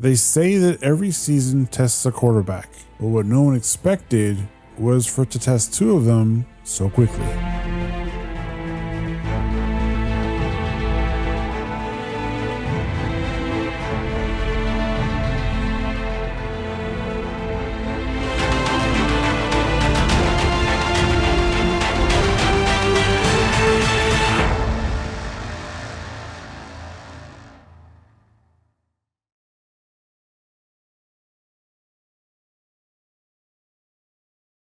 They say that every season tests a quarterback, but what no one expected was for it to test two of them so quickly.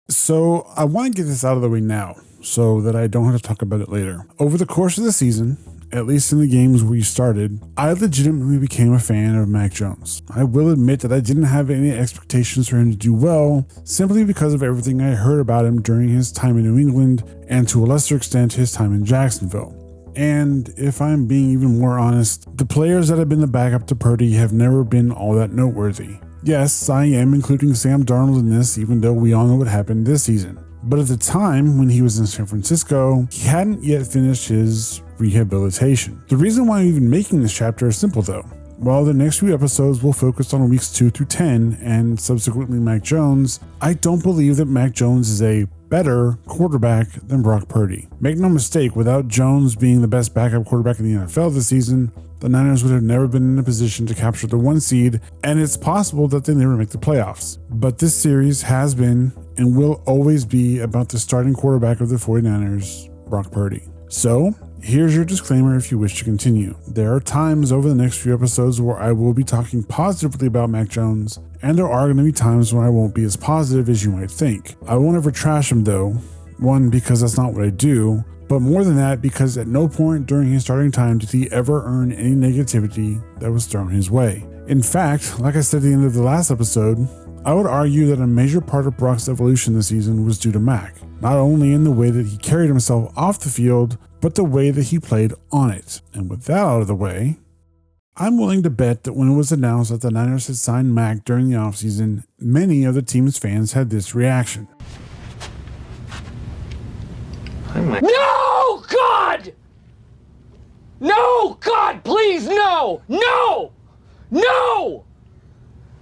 So I want to get this out of the way now so that I don't have to talk about it later. Over the course of the season, at least in the games we started, I legitimately became a fan of Mac Jones. I will admit that I didn't have any expectations for him to do well, simply because of everything I heard about him during his time in New England and to a lesser extent his time in Jacksonville. And if I'm being even more honest, the players that have been the backup to Purdy have never been all that noteworthy. Yes, I am including Sam Darnold in this, even though we all know what happened this season. But at the time, when he was in San Francisco, he hadn't yet finished his rehabilitation. The reason why I'm even making this chapter is simple though. While the next few episodes will focus on weeks 2 through 10 and subsequently Mac Jones, I don't believe that Mac Jones is a better quarterback than Brock Purdy. Make no mistake, without Jones being the best backup quarterback in the NFL this season, the Niners would have never been in a position to capture the 1 seed, and it's possible that they never make the playoffs. But this series has been and will always be about the starting quarterback of the 49ers, Brock Purdy. So, here's your disclaimer if you wish to continue. There are times over the next few episodes where I will be talking positively about Mac Jones, and there are going to be times when I won't be as positive as you might think. I won't ever trash him though. One, because that's not what I do, but more than that, because at no point during his starting time did he ever earn any negativity that was thrown his way. In fact, like I said at the end of the last episode, I would argue that a major part of Brock's evolution this season was due to Mac, not only in the way that he carried himself off the field, but the way that he played on it. And with that out of the way, I'm willing to bet that when it was announced that the Niners had signed Mac during the offseason, many of the team's fans had this reaction. No, God! No, God, please, no! No! No!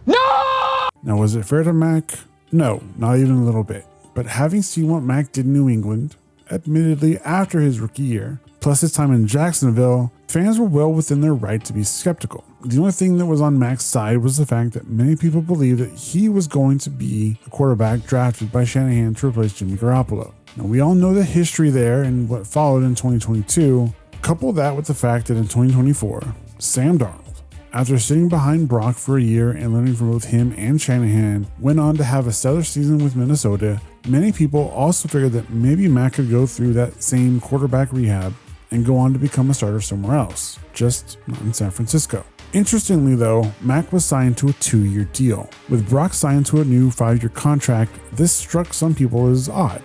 No! Now, was it fair to Mac? No, not even a little bit. But having seen what Mac did in New England, admittedly after his rookie year, plus his time in Jacksonville, fans were well within their right to be skeptical. The only thing that was on Mac's side was the fact that many people believed that he was going to be a quarterback drafted by Shanahan to replace Jimmy Garoppolo. Now, we all know the history there and what followed in 2022. Couple that with the fact that in 2024, Sam Darnold, after sitting behind Brock for a year and learning from both him and Shanahan, went on to have a stellar season with Minnesota. Many people also figured that maybe Mac could go through that same quarterback rehab and go on to become a starter somewhere else, just not in San Francisco. Interestingly though, Mac was signed to a 2-year deal. With Brock signed to a new 5-year contract, this struck some people as odd.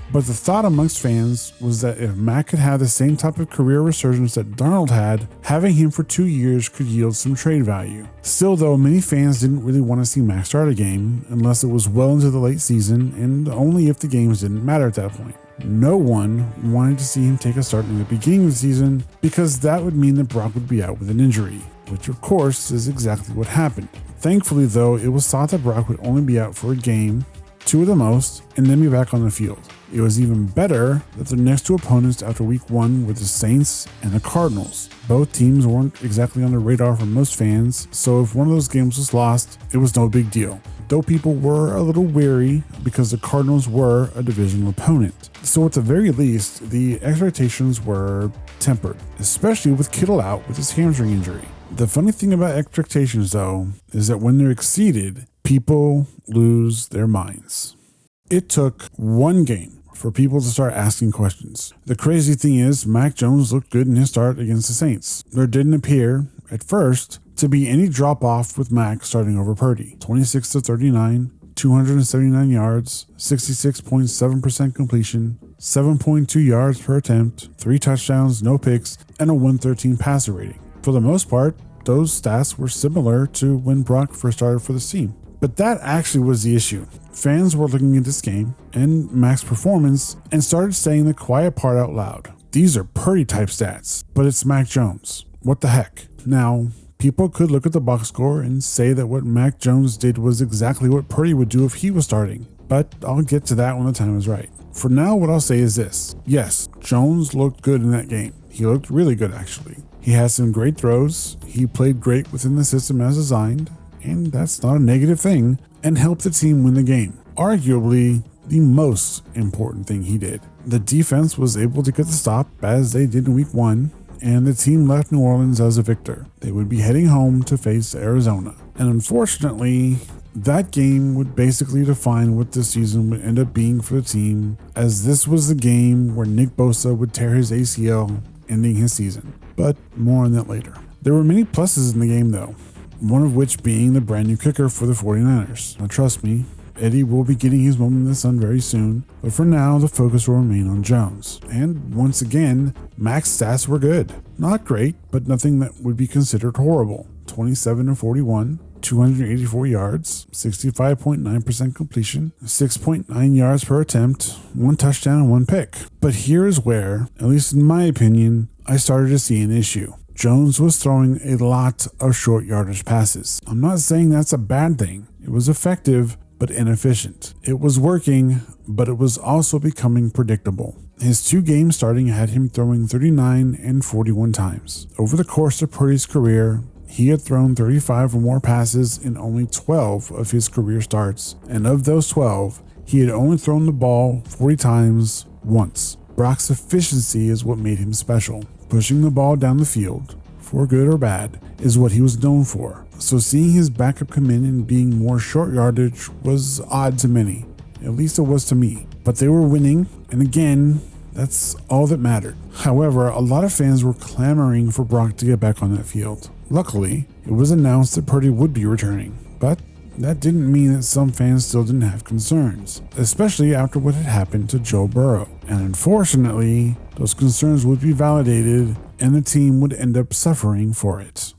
But the thought amongst fans was that if Mac could have the same type of career resurgence that Darnold had, having him for 2 years could yield some trade value. Still though, many fans didn't really want to see Mac start a game unless it was well into the late season and only if the games didn't matter at that point. No one wanted to see him take a start in the beginning of the season because that would mean that Brock would be out with an injury, which of course is exactly what happened. Thankfully though, it was thought that Brock would only be out for a game, 2 at the most, and then be back on the field. It was even better that the next 2 opponents after week 1 were the Saints and the Cardinals. Both teams weren't exactly on the radar for most fans, so if one of those games was lost, it was no big deal. Though people were a little wary because the Cardinals were a divisional opponent. So at the very least, the expectations were tempered, especially with Kittle out with his hamstring injury. The funny thing about expectations though, is that when they're exceeded, people lose their minds. It took 1 game for people to start asking questions. The crazy thing is, Mac Jones looked good in his start against the Saints. There didn't appear, at first, to be any drop-off with Mac starting over Purdy. 26-39, 279 yards, 66.7% completion, 7.2 yards per attempt, 3 touchdowns, no picks, and a 113 passer rating. For the most part, those stats were similar to when Brock first started for the team. But that actually was the issue. Fans were looking at this game and Mac's performance and started saying the quiet part out loud. These are Purdy type stats, but it's Mac Jones. What the heck? Now, People could look at the box score and say that what Mac Jones did was exactly what Purdy would do if he was starting, but I'll get to that when the time is right. For now, what I'll say is this. Yes, Jones looked good in that game. He looked really good, actually. He had some great throws, he played great within the system as designed, and that's not a negative thing, and helped the team win the game. Arguably, the most important thing he did. The defense was able to get the stop, as they did in week 1, and the team left New Orleans as a victor. They would be heading home to face Arizona. And unfortunately, that game would basically define what the season would end up being for the team, as this was the game where Nick Bosa would tear his ACL, ending his season. But more on that later. There were many pluses in the game though, one of which being the brand new kicker for the 49ers. Now trust me, Eddie will be getting his moment in the sun very soon, but for now the focus will remain on Jones. And once again, Mac's stats were good. Not great, but nothing that would be considered horrible. 27-41, 284 yards, 65.9% completion, 6.9 yards per attempt, 1 touchdown and 1 pick. But here is where, at least in my opinion, I started to see an issue. Jones was throwing a lot of short yardage passes. I'm not saying that's a bad thing. It was effective, but inefficient. It was working, but it was also becoming predictable. His 2 games starting had him throwing 39 and 41 times. Over the course of Purdy's career, he had thrown 35 or more passes in only 12 of his career starts, and of those 12, he had only thrown the ball 40 times once. Brock's efficiency is what made him special. Pushing the ball down the field, for good or bad, is what he was known for. So seeing his backup come in and being more short yardage was odd to many. At least it was to me. But they were winning, and again, that's all that mattered. However, a lot of fans were clamoring for Brock to get back on that field. Luckily, it was announced that Purdy would be returning, but that didn't mean that some fans still didn't have concerns, especially after what had happened to Joe Burrow. And unfortunately, those concerns would be validated and the team would end up suffering for it.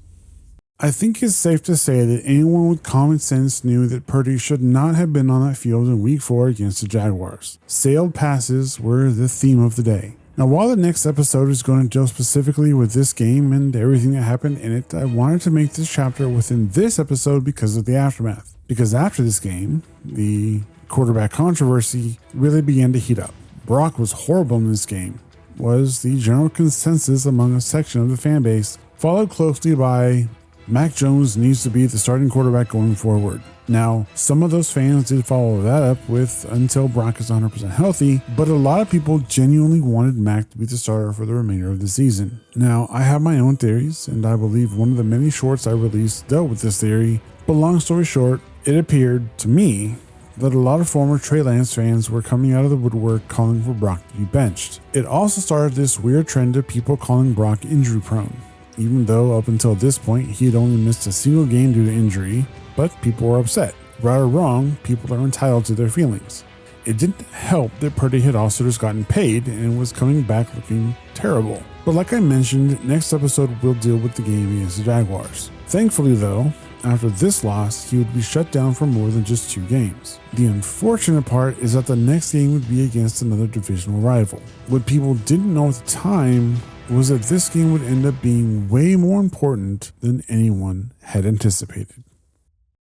I think it's safe to say that anyone with common sense knew that Purdy should not have been on that field in week 4 against the Jaguars. Sailed passes were the theme of the day. Now, while the next episode is going to deal specifically with this game and everything that happened in it, I wanted to make this chapter within this episode because of the aftermath. Because after this game, the quarterback controversy really began to heat up. Brock was horrible in this game, was the general consensus among a section of the fan base, followed closely by Mac Jones needs to be the starting quarterback going forward. Now, some of those fans did follow that up with until Brock is 100% healthy, but a lot of people genuinely wanted Mac to be the starter for the remainder of the season. Now, I have my own theories, and I believe one of the many shorts I released dealt with this theory, but long story short, it appeared to me that a lot of former Trey Lance fans were coming out of the woodwork calling for Brock to be benched. It also started this weird trend of people calling Brock injury prone, even though up until this point he had only missed a single game due to injury, but people were upset. Right or wrong, people are entitled to their feelings. It didn't help that Purdy had also just gotten paid and was coming back looking terrible. But like I mentioned, next episode will deal with the game against the Jaguars. Thankfully though, after this loss, he would be shut down for more than just 2 games. The unfortunate part is that the next game would be against another divisional rival. What people didn't know at the time was that this game would end up being way more important than anyone had anticipated.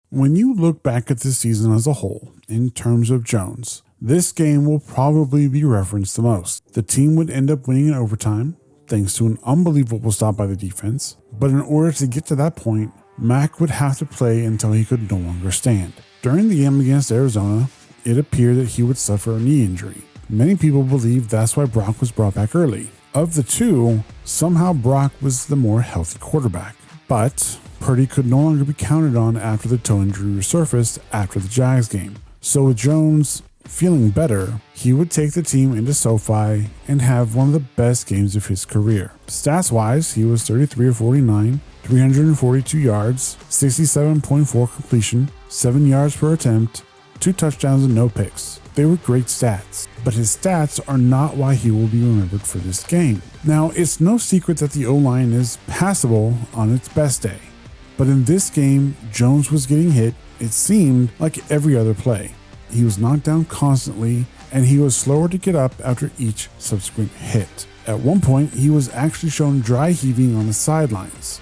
When you look back at this season as a whole, in terms of Jones, this game will probably be referenced the most. The team would end up winning in overtime, thanks to an unbelievable stop by the defense, but in order to get to that point, Mac would have to play until he could no longer stand. During the game against Arizona, it appeared that he would suffer a knee injury. Many people believe that's why Brock was brought back early. Of the two, somehow Brock was the more healthy quarterback. But Purdy could no longer be counted on after the toe injury resurfaced after the Jags game. So with Jones feeling better, he would take the team into SoFi and have one of the best games of his career. Stats-wise, he was 33 of 49, 342 yards, 67.4 completion, 7 yards per attempt, 2 touchdowns and no picks. They were great stats, but his stats are not why he will be remembered for this game. Now, it's no secret that the O-line is passable on its best day, but in this game, Jones was getting hit, it seemed, like every other play. He was knocked down constantly, and he was slower to get up after each subsequent hit. At one point, he was actually shown dry heaving on the sidelines.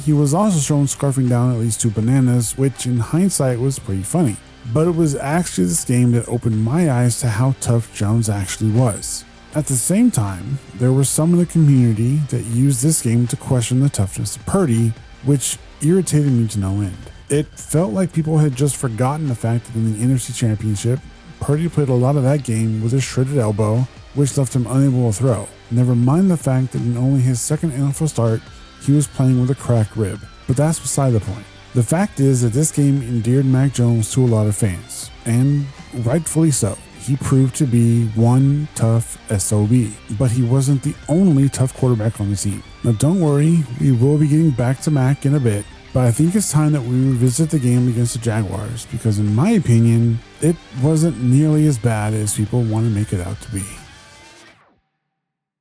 He was also shown scarfing down at least 2 bananas, which in hindsight was pretty funny. But it was actually this game that opened my eyes to how tough Jones actually was. At the same time, there were some in the community that used this game to question the toughness of Purdy, which irritated me to no end. It felt like people had just forgotten the fact that in the NFC Championship, Purdy played a lot of that game with a shredded elbow, which left him unable to throw. Never mind the fact that in only his second NFL start, he was playing with a cracked rib. But that's beside the point. The fact is that this game endeared Mac Jones to a lot of fans, and rightfully so. He proved to be one tough SOB, but he wasn't the only tough quarterback on the team. Now don't worry, we will be getting back to Mac in a bit, but I think it's time that we revisit the game against the Jaguars, because in my opinion, it wasn't nearly as bad as people want to make it out to be.